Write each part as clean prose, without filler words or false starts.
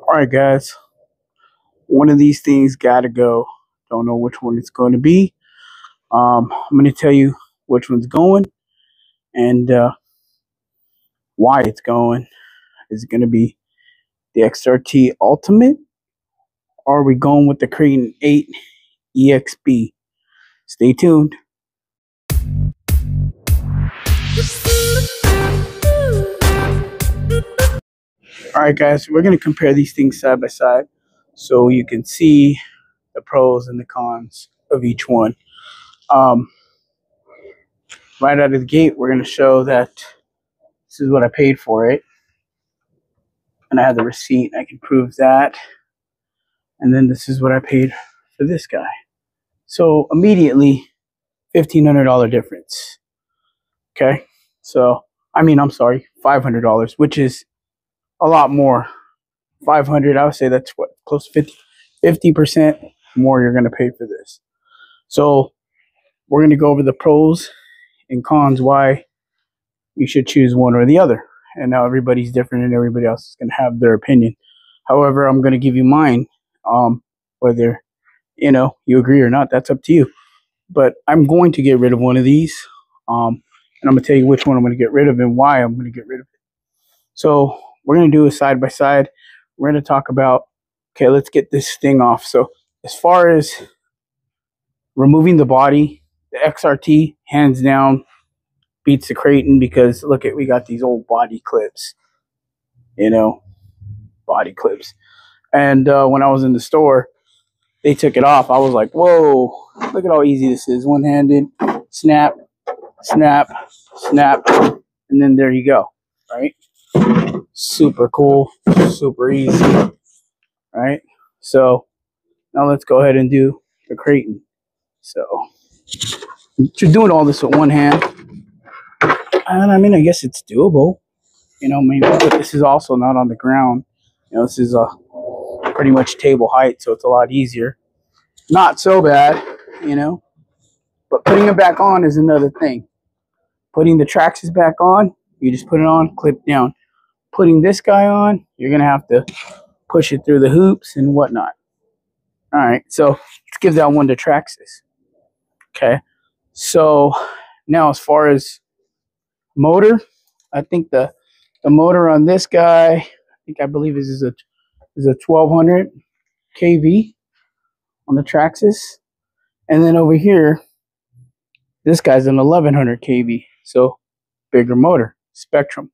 Alright guys, one of these things gotta go. Don't know which one it's going to be. I'm going to tell you which one's going and why it's going. Is it going to be the XRT Ultimate, or are we going with the Kraton 8 EXB? Stay tuned. Alright guys, we're going to compare these things side by side so you can see the pros and the cons of each one. Right out of the gate, we're going to show that this is what I paid for it. And I have the receipt. I can prove that. And then this is what I paid for this guy. So immediately, $1,500 difference. Okay. So, I'm sorry, $500, which is a lot more. 500, I would say that's what, close to 50% more you're going to pay for this. So we're going to go over the pros and cons, why you should choose one or the other. And now everybody's different and everybody else is going to have their opinion. However, I'm going to give you mine. Whether, you agree or not, that's up to you. But I'm going to get rid of one of these. And I'm going to tell you which one I'm going to get rid of and why I'm going to get rid of it. So we're going to do a side by side. We're going to talk about, okay, let's get this thing off. So as far as removing the body, the XRT, hands down, beats the Kraton, because look at, we got these old body clips, body clips. And when I was in the store, they took it off. I was like, whoa, look at how easy this is. One-handed, snap, snap, snap, and then there you go, right? Super cool, super easy, right? So now let's go ahead and do the Kraton. So you're doing all this with one hand. And I guess it's doable. But this is also not on the ground. This is pretty much table height, so it's a lot easier. Not so bad, but putting it back on is another thing. Putting the traxxas back on, you just put it on, clip down. Putting this guy on, you're going to have to push it through the hoops and whatnot. All right, so let's give that one to traxxas. Okay, so now as far as motor, I think the motor on this guy, I believe is a 1200 kV on the traxxas, and then over here, this guy's an 1100 kV, so bigger motor, Spectrum.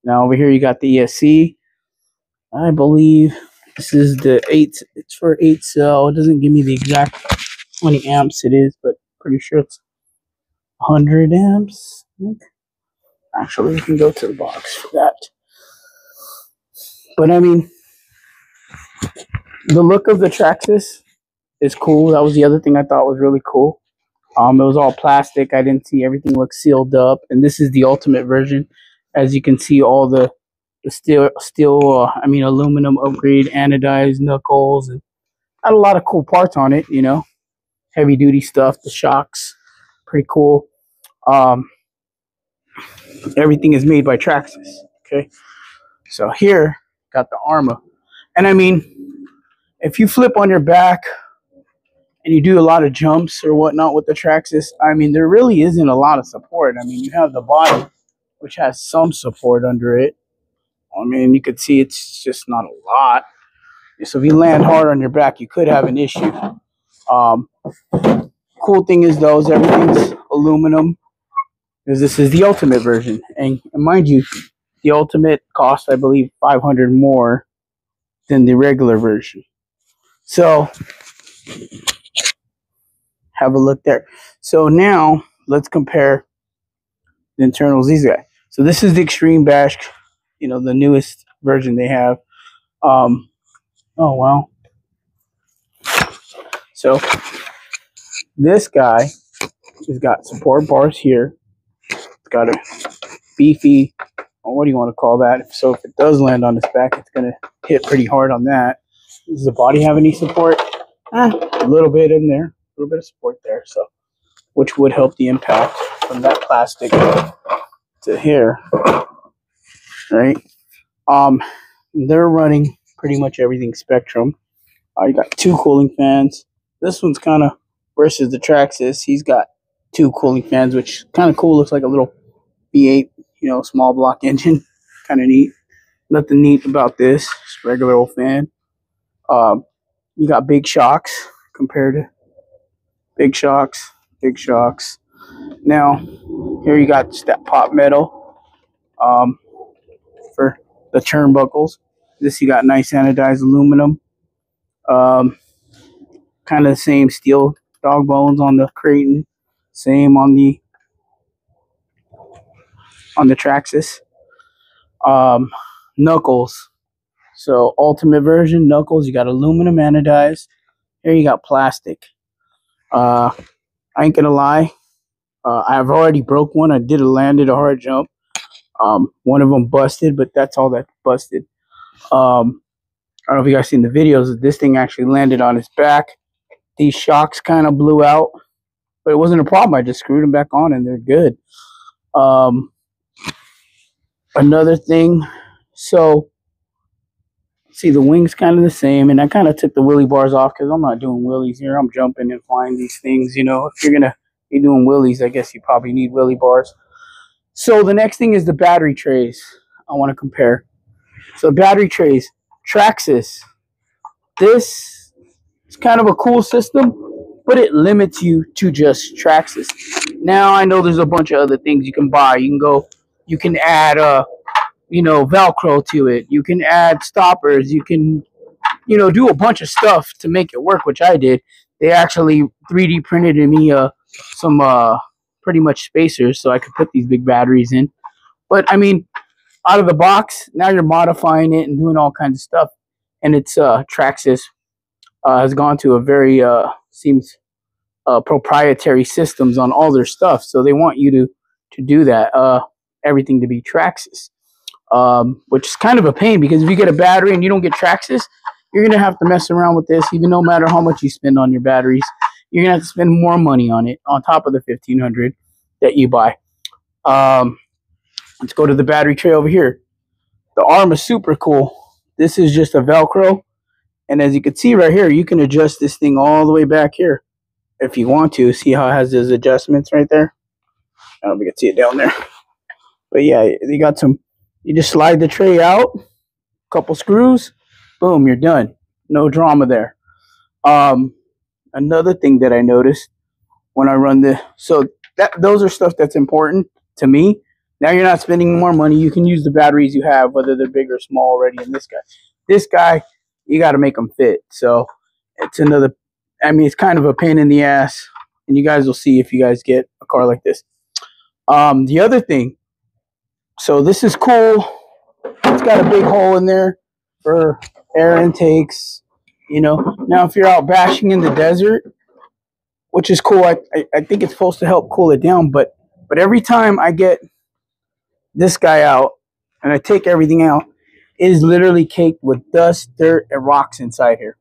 Now over here you got the ESC. I believe this is the 8. It's for 8 cell. It doesn't give me the exact how many amps it is, but pretty sure it's 100 amps. I think. Actually, we can go to the box for that. But the look of the traxxas is cool. That was the other thing I thought was really cool. It was all plastic. I didn't see everything look sealed up. And this is the ultimate version. As you can see, all the aluminum upgrade, anodized knuckles, and had a lot of cool parts on it. Heavy duty stuff. The shocks, pretty cool. Everything is made by traxxas. Okay, so here got the arrma, and if you flip on your back and you do a lot of jumps or whatnot with the traxxas, there really isn't a lot of support. You have the body, which has some support under it. You could see it's just not a lot. So if you land hard on your back, you could have an issue. Cool thing is, though, everything's aluminum, because this is the ultimate version. And mind you, the ultimate costs, I believe, $500 more than the regular version. So have a look there. So now let's compare the internals. These guys. So this is the Extreme Bash, the newest version they have. Oh wow. So this guy has got support bars here. It's got a beefy, what do you want to call that? So if it does land on its back, it's going to hit pretty hard on that. Does the body have any support? A little bit in there, a little bit of support there, so which would help the impact from that plastic to here, right? They're running pretty much everything Spectrum. You got 2 cooling fans. This one's kind of versus the Traxxas. He's got 2 cooling fans, which kind of cool. Looks like a little V8, small block engine. Kind of neat. Nothing neat about this. Just regular old fan. You got big shocks compared to big shocks. Now, here you got just that pot metal for the turnbuckles. This you got nice anodized aluminum. Kind of the same steel dog bones on the kraton. Same on the Traxxas. Knuckles. So ultimate version knuckles. You got aluminum anodized. Here you got plastic. I ain't gonna lie. I've already broke one. I landed a hard jump. One of them busted, but that's all that busted. I don't know if you guys seen the videos. This thing actually landed on its back. These shocks kind of blew out, but it wasn't a problem. I just screwed them back on, and they're good. Another thing, so see the wings kind of the same, and I kind of took the wheelie bars off because I'm not doing wheelies here. I'm jumping and flying these things. If you're gonna be doing wheelies, I guess you probably need wheelie bars. So the next thing is the battery trays. I want to compare. So battery trays, Traxxas. This is kind of a cool system, but it limits you to just Traxxas. Now I know there's a bunch of other things you can buy. You can add Velcro to it. You can add stoppers. You can do a bunch of stuff to make it work, which I did. They actually 3D printed me some pretty much spacers so I could put these big batteries in. But I mean, out of the box, now you're modifying it and doing all kinds of stuff. And it's Traxxas has gone to a very seems proprietary systems on all their stuff, so they want you to do that. Everything to be Traxxas, which is kind of a pain because if you get a battery and you don't get Traxxas, you're gonna have to mess around with this. Even no matter how much you spend on your batteries, you're gonna have to spend more money on it on top of the $1,500 that you buy. Let's go to the battery tray over here. The arm is super cool. This is just a Velcro, and as you can see right here, you can adjust this thing all the way back here if you want to. See how it has those adjustments right there? I don't know if you can see it down there. But yeah, you just slide the tray out, couple screws, boom, you're done. No drama there. Another thing that I noticed when I run those are stuff that's important to me. Now you're not spending more money. You can use the batteries you have, whether they're big or small already in this guy, you got to make them fit. So it's it's kind of a pain in the ass, and you guys will see if you guys get a car like this. The other thing, so this is cool. It's got a big hole in there for air intakes. Now if you're out bashing in the desert, which is cool, I think it's supposed to help cool it down. But every time I get this guy out and I take everything out, it is literally caked with dust, dirt, and rocks inside here.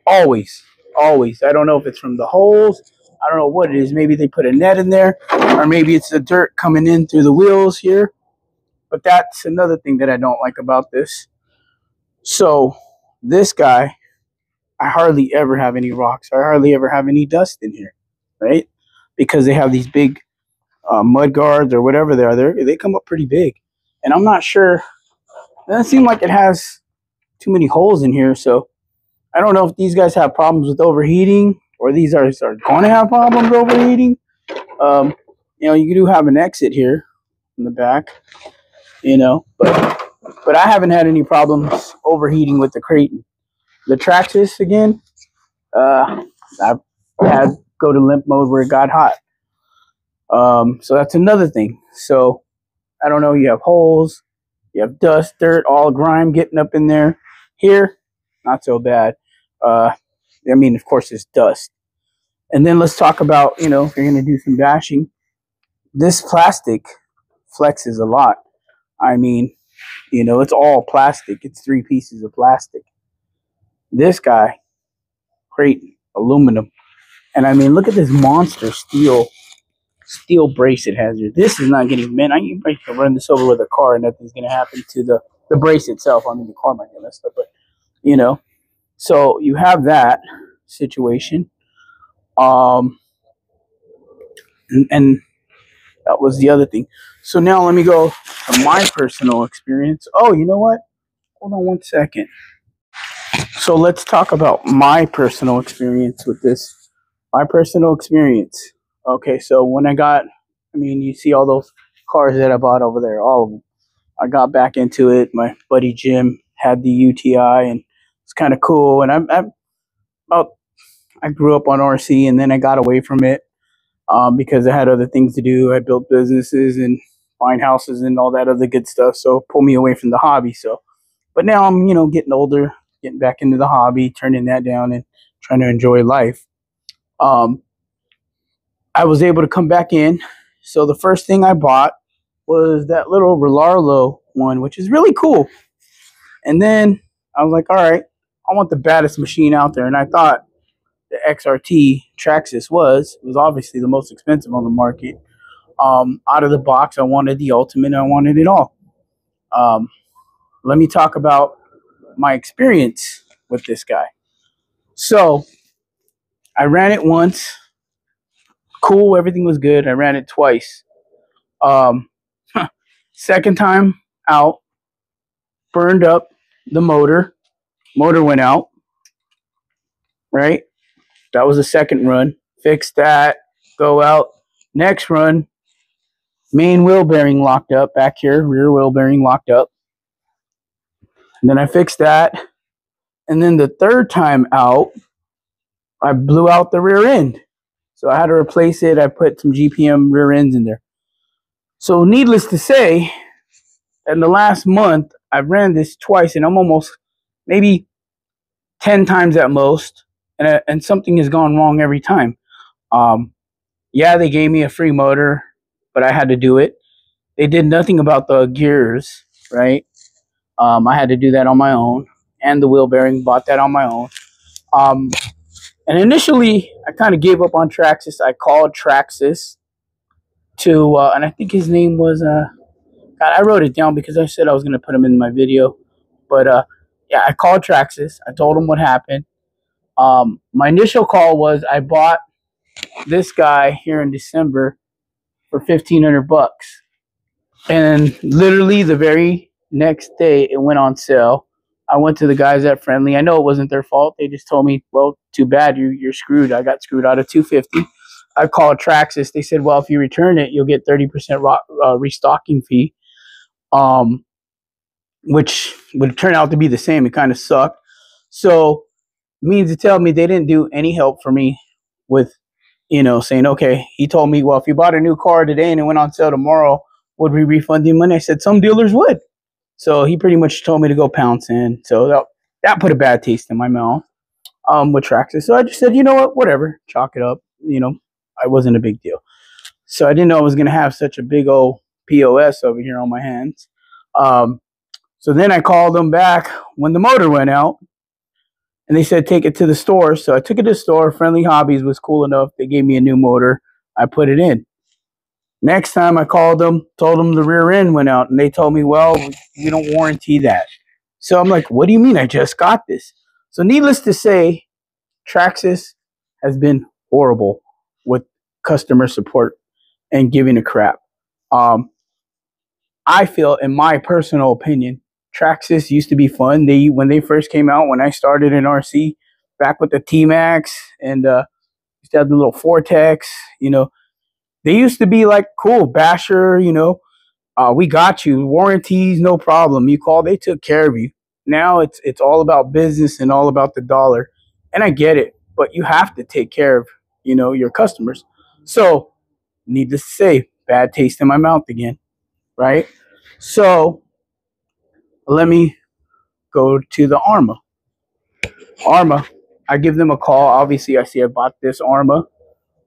Always. I don't know if it's from the holes. I don't know what it is. Maybe they put a net in there, or maybe it's the dirt coming in through the wheels here. But that's another thing that I don't like about this. So this guy, I hardly ever have any rocks. I hardly ever have any dust in here, right? Because they have these big mud guards or whatever they are. They come up pretty big. And I'm not sure. It doesn't seem like it has too many holes in here. So I don't know if these guys have problems with overheating, or these are going to have problems overheating. You do have an exit here in the back, but I haven't had any problems overheating with the kraton. The Traxxas, again, I've had go to limp mode where it got hot. So that's another thing. So I don't know, you have holes, you have dust, dirt, all grime getting up in there. Here, not so bad. Of course, it's dust. And then let's talk about, if you're going to do some bashing, this plastic flexes a lot. It's all plastic. It's 3 pieces of plastic. This guy, kraton, aluminum. And look at this monster steel brace it has here. This is not getting bent. I can run this over with a car and nothing's going to happen to the brace itself. I mean, the car might get messed up, but you know. So you have that situation. Um, and that was the other thing. So now let me go to my personal experience. Oh, you know what? Hold on one second. So let's talk about my personal experience with this. My personal experience. Okay, so when I mean, you see all those cars that I bought over there, all of them. I got back into it. My buddy Jim had the UTI, and it's kind of cool. And I grew up on RC, and then I got away from it because I had other things to do. I built businesses and buying houses and all that other good stuff. So it pulled me away from the hobby. So, but now I'm, getting older, getting back into the hobby, turning that down and trying to enjoy life. I was able to come back in. So the first thing I bought was that little Relarlo one, which is really cool. And then I was like, all right, I want the baddest machine out there. And I thought the XRT traxxas was obviously the most expensive on the market. Out of the box, I wanted the ultimate. I wanted it all. Let me talk about my experience with this guy. So I ran it once. Cool, everything was good. I ran it twice. Second time out, burned up the motor. Motor went out. Right? That was the second run. Fixed that. Go out. Next run, main wheel bearing locked up back here. Rear wheel bearing locked up. And then I fixed that. And then the third time out, I blew out the rear end. So I had to replace it. I put some GPM rear ends in there. So needless to say, in the last month, I've ran this twice, and I'm almost maybe 10 times at most. And something has gone wrong every time. Yeah, they gave me a free motor, but I had to do it. They did nothing about the gears, right? I had to do that on my own. And the wheel bearing, bought that on my own. And initially, I kind of gave up on Traxxas. I called Traxxas to, and I think his name was, God, I wrote it down because I said I was going to put him in my video. But, yeah, I called Traxxas. I told him what happened. My initial call was I bought this guy here in December for $1,500. And literally the very next day, it went on sale. I went to the guys at Friendly. I know it wasn't their fault. They just told me, well, too bad, you're screwed. I got screwed out of $250. I called Traxxas. They said, well, if you return it, you'll get 30% restocking fee, which would turn out to be the same. It kind of sucked. So means to tell me they didn't do any help for me with, saying, okay, he told me, well, if you bought a new car today and it went on sale tomorrow, would we refund you money? I said, some dealers would. So he pretty much told me to go pounce in. So that put a bad taste in my mouth with Traxxas. So I just said, you know what, whatever, chalk it up. I wasn't a big deal. So I didn't know I was going to have such a big old POS over here on my hands. So then I called them back when the motor went out. And they said, take it to the store. So I took it to the store. Friendly Hobbies was cool enough. They gave me a new motor. I put it in. Next time I called them, told them the rear end went out. And they told me, well, we don't warranty that. So I'm like, what do you mean? I just got this. So needless to say, Traxxas has been horrible with customer support and giving a crap. I feel, in my personal opinion, Traxxas used to be fun. When they first came out, when I started in RC, back with the T-Max and used to have the little Vortex, they used to be like, cool, Basher, we got you, warranties, no problem. You call, they took care of you. Now it's all about business and all about the dollar. And I get it, but you have to take care of, your customers. So, needless to say, bad taste in my mouth again, right? So, let me go to the arrma. Arrma, I give them a call. Obviously, I see I bought this arrma.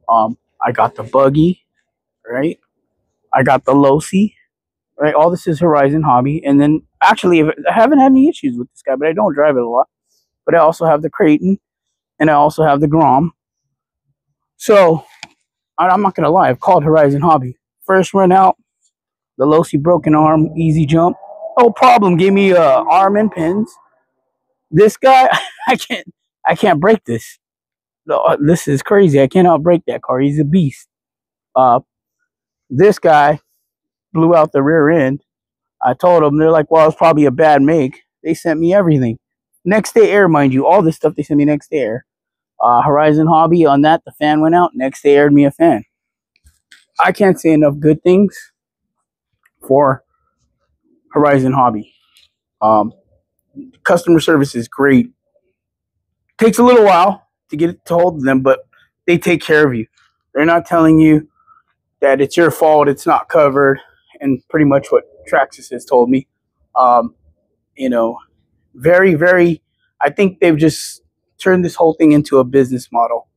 I got the buggy, right? I got the Losi, right? All this is Horizon Hobby. And then, actually, I haven't had any issues with this guy, but I don't drive it a lot. But I also have the Kraton, and I also have the Grom. So, I'm not going to lie. I've called Horizon Hobby. First run out, the Losi broken arm, easy jump. No problem. Gave me arm and pins. This guy, I can't break this. This is crazy. I cannot break that car. He's a beast. Uh, this guy blew out the rear end. I told them, they're like, well, it's probably a bad make. They sent me everything. Next day air, mind you, all this stuff they sent me next day air. Horizon Hobby, on that, the fan went out. Next day aired me a fan. I can't say enough good things for Horizon Hobby. Customer service is great. Takes a little while to get to hold of them, but they take care of you. They're not telling you that it's your fault, it's not covered, and pretty much what Traxxas has told me. You know, very, very, I think they've just turned this whole thing into a business model.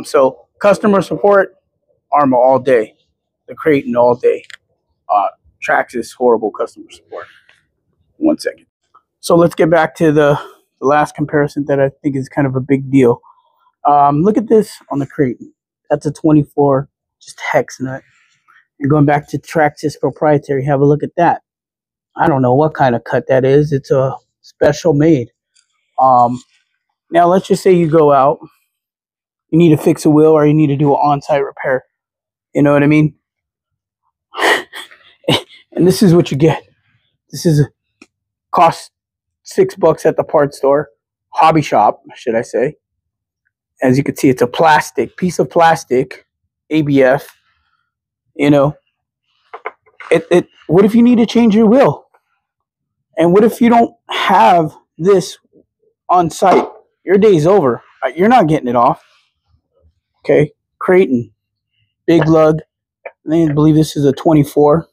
So customer support, arrma all day. The Kraton all day. Traxxas, horrible customer support. 1 second. So let's get back to the last comparison that I think is kind of a big deal. Look at this on the Kraton. That's a 24, just hex nut. And going back to Traxxas proprietary, have a look at that. I don't know what kind of cut that is. It's a special made. Now let's just say you go out, you need to fix a wheel or you need to do an on-site repair. You know what I mean? And this is what you get. This is cost $6 at the parts store, hobby shop, should I say. As you can see, it's a plastic piece of plastic, ABF. You know, what if you need to change your wheel? And what if you don't have this on site? Your day's over. You're not getting it off. Okay, Kraton, big lug. I believe this is a 24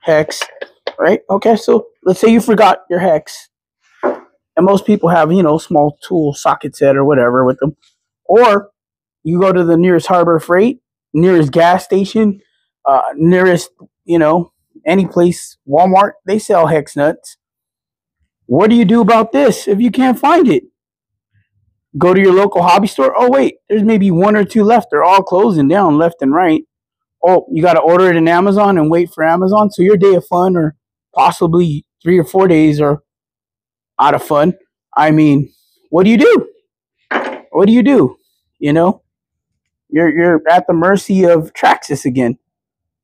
hex, right? Okay, so let's say you forgot your hex. And most people have, you know, small tool socket set or whatever with them. Or you go to the nearest Harbor Freight, nearest gas station, nearest, you know, any place, Walmart, they sell hex nuts. What do you do about this if you can't find it? Go to your local hobby store. Oh, wait, there's maybe 1 or 2 left. They're all closing down left and right. Oh, you got to order it in Amazon and wait for Amazon. So your day of fun, or possibly 3 or 4 days, are out of fun. I mean, what do you do? What do you do? You know, you're at the mercy of Traxxas again.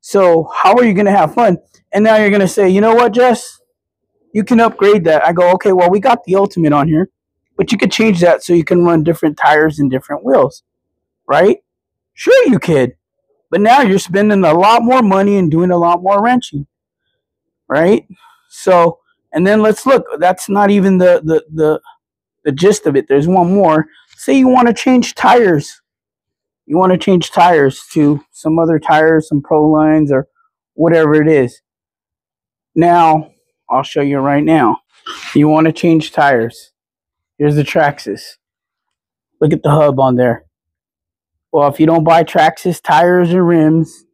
So how are you going to have fun? And now you're going to say, you know what, Jess? You can upgrade that. I go, okay, well, we got the Ultimate on here, but you could change that so you can run different tires and different wheels, right? Sure you could. But now you're spending a lot more money and doing a lot more wrenching, right? So, and then let's look. That's not even the gist of it. There's one more. Say you want to change tires. You want to change tires to some other tires, some Pro Lines or whatever it is. Now, I'll show you right now. You want to change tires. Here's the Traxxas. Look at the hub on there. Well, if you don't buy Traxxas tires or rims,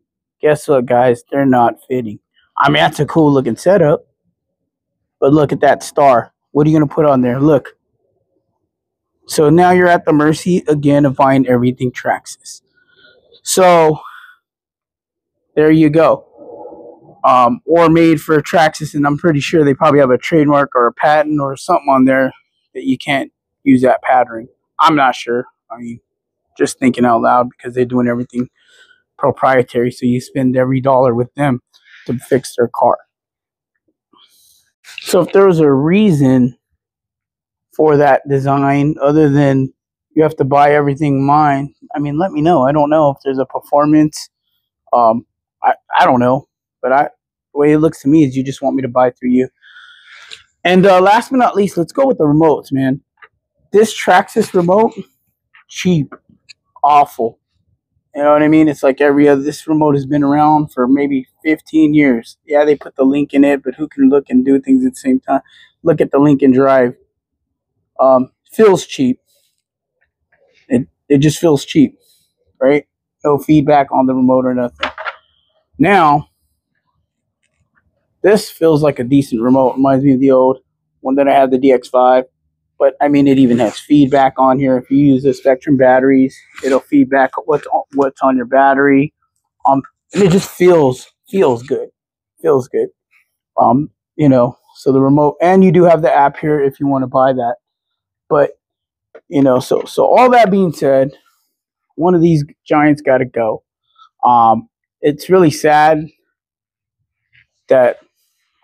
guess what, guys? They're not fitting. I mean, that's a cool looking setup. But look at that star. What are you going to put on there? Look. So now you're at the mercy again of buying everything Traxxas. So there you go. Or made for Traxxas, and I'm pretty sure they probably have a trademark or a patent or something on there that you can't use that pattern. I'm not sure. I mean, just thinking out loud, because they're doing everything proprietary, so you spend every dollar with them to fix their car. So if there was a reason for that design other than you have to buy everything mine, I mean, let me know. I don't know if there's a performance. I don't know, but the way it looks to me is you just want me to buy through you. And last but not least, let's go with the remotes, man. This Traxxas remote, cheap, awful. You know what I mean? It's like every other. This remote has been around for maybe 15 years. Yeah, they put the link in it, but who can look and do things at the same time? Look at the link and drive. Feels cheap. It just feels cheap, right? No feedback on the remote or nothing. Now, this feels like a decent remote. Reminds me of the old one that I had, the DX5. But I mean, it even has feedback on here. If you use the Spectrum batteries, it'll feedback what's on your battery. And it just feels good. Feels good. You know, So the remote, and you do have the app here if you want to buy that. But so all that being said, one of these giants got to go. It's really sad that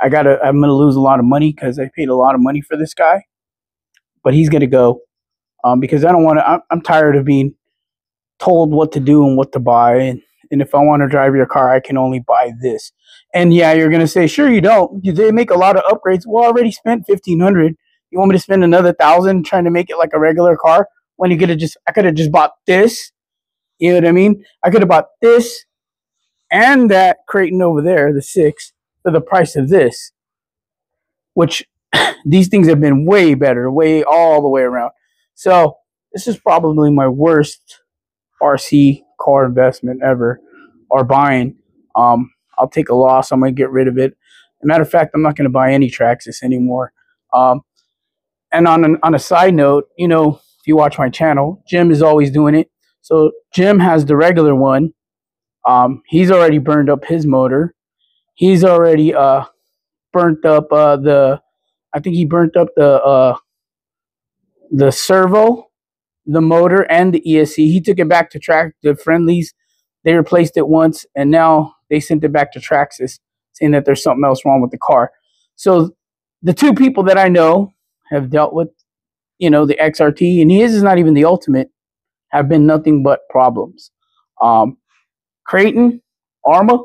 I'm gonna lose a lot of money because I paid a lot of money for this guy, but he's gonna go because I don't want to. I'm tired of being told what to do and what to buy, and if I want to drive your car, I can only buy this. And yeah, you're gonna say, sure, you don't. They make a lot of upgrades. Well, I already spent $1,500. You want me to spend another $1,000 trying to make it like a regular car when I could have just bought this. You know what I mean? I could have bought this and that Kraton over there, the 6, for the price of this, which these things have been way better, way all the way around. So this is probably my worst RC car investment ever, or buying. I'll take a loss. I'm going to get rid of it. As a matter of fact, I'm not going to buy any Traxxas anymore. And on a side note, if you watch my channel, Jim is always doing it. So Jim has the regular one. He's already burned up his motor. He's already burnt up I think he burnt up the servo, the motor, and the ESC. He took it back to the friendlies. They replaced it once, and now they sent it back to Traxxas, saying that there's something else wrong with the car. So the two people that I know have dealt with, the XRT, and his is not even the ultimate, have been nothing but problems. Kraton, arrma,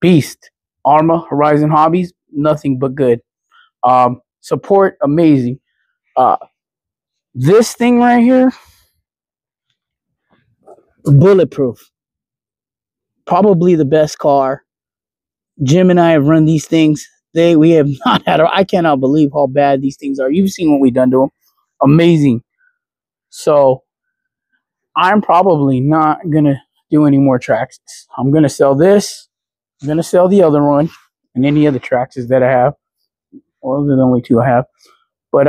beast. arrma, Horizon Hobbies, nothing but good. Support, amazing. This thing right here, bulletproof. Probably the best car. Jim and I have run these things. We have not had. I cannot believe how bad these things are. You've seen what we've done to them. Amazing. So I'm probably not gonna do any more Traxxas. I'm gonna sell this. I'm gonna sell the other one and any other Traxxas that I have. Well, those are the only two I have. But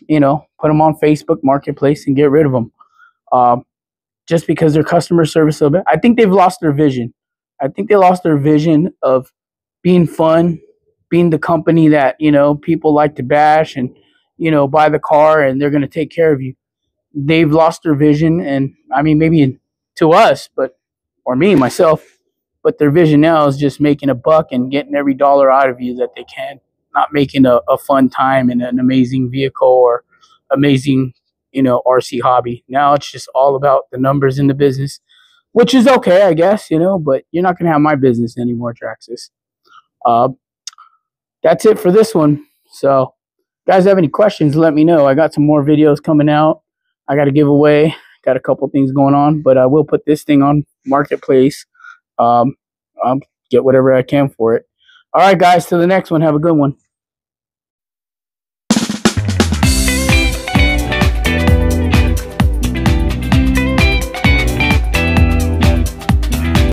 put them on Facebook Marketplace and get rid of them. Just because their customer service so bad. I think they've lost their vision. I think they lost their vision of being fun, being the company that, people like to bash and, buy the car and they're going to take care of you. They've lost their vision. And I mean, maybe to us, or me, myself, but their vision now is just making a buck and getting every dollar out of you that they can, not making a fun time in an amazing vehicle or amazing, RC hobby. Now it's just all about the numbers in the business, which is okay, I guess, but you're not going to have my business anymore, Traxxas. That's it for this one. So, guys, have any questions, let me know. I got some more videos coming out. I got a giveaway. Got a couple things going on, but I will put this thing on Marketplace. I'll get whatever I can for it. All right, guys, till the next one. Have a good one.